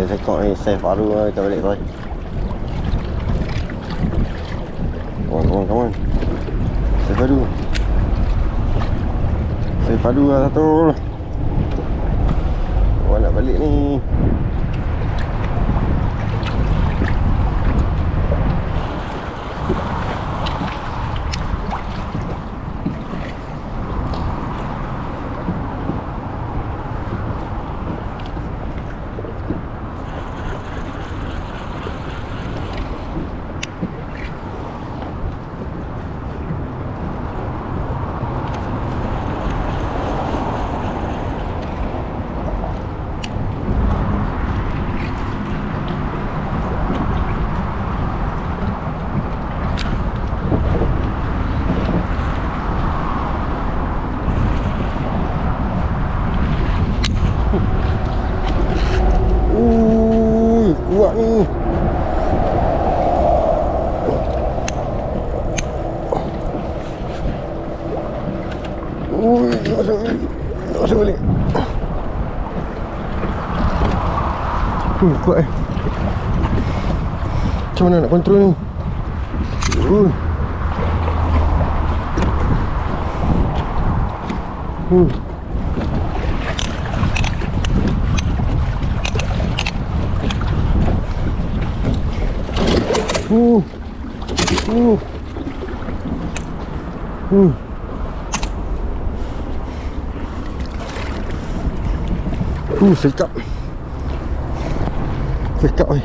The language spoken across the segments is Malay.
sekok ni save baru kita balik boy. Come on. Save padu lah satu. Nak balik ni. Kuat ni. Masuk balik. Kuat eh. Macam mana nak kontrol ni? Sekap. Sekap oi.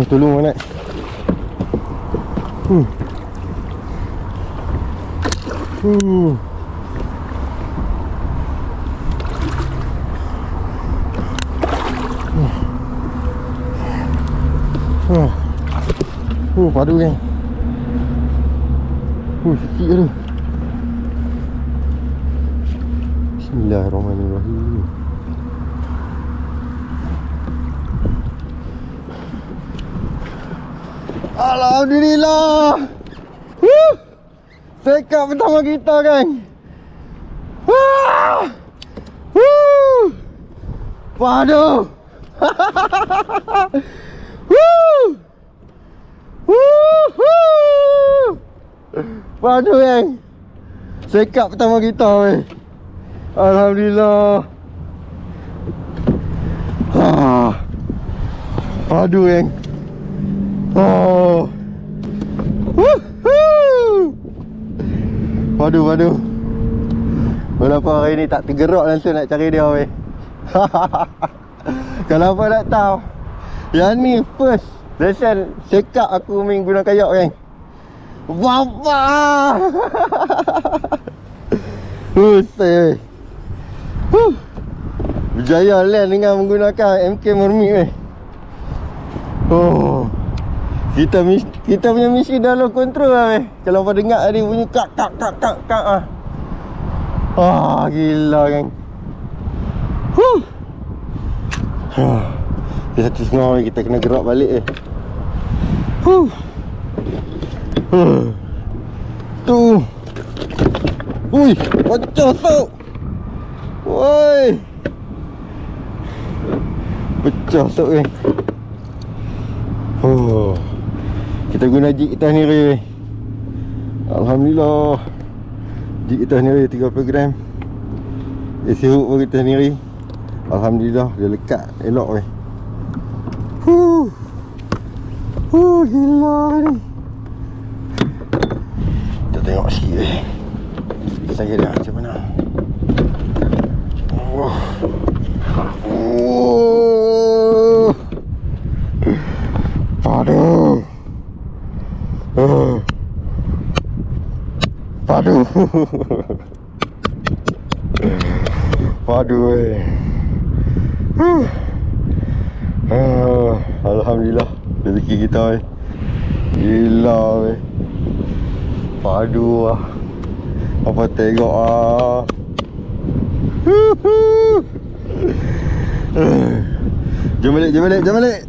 Tolong nak. Padu kan. Sikit tu. Bismillahirrahmanirrahim. Alhamdulillah. Sekap pertama kita kan. Padu. Padu yang sekap pertama kita weh. Alhamdulillah. Padu yang Padu. Kenapa hari ni tak tergerak langsung nak cari dia weh. Kalau apa nak tahu, yang ni first lesson sekap aku main guna kayak kan. Bapa. Usai. Berjaya land dengan menggunakan MK Mermit weh. Kita punya misi dah low control lah weh. Kalau kau dengar tadi bunyi kak ah. Gila kan. Satu setengah kita kena gerak balik eh. Tu. Ui, pecah tu. Woi. Pecah tu eh. Kita guna jig kita sendiri weh. Alhamdulillah. Jig kita sendiri 30 gram. Isi hook pun kita sendiri. Alhamdulillah dia lekat elok weh. Gila ni. Kita tengok sikit weh. Saya dia macam mana. Padu. Padu weh. Alhamdulillah rezeki kita weh. Gila weh. Padu lah. Apa tengok ah. Jom balik.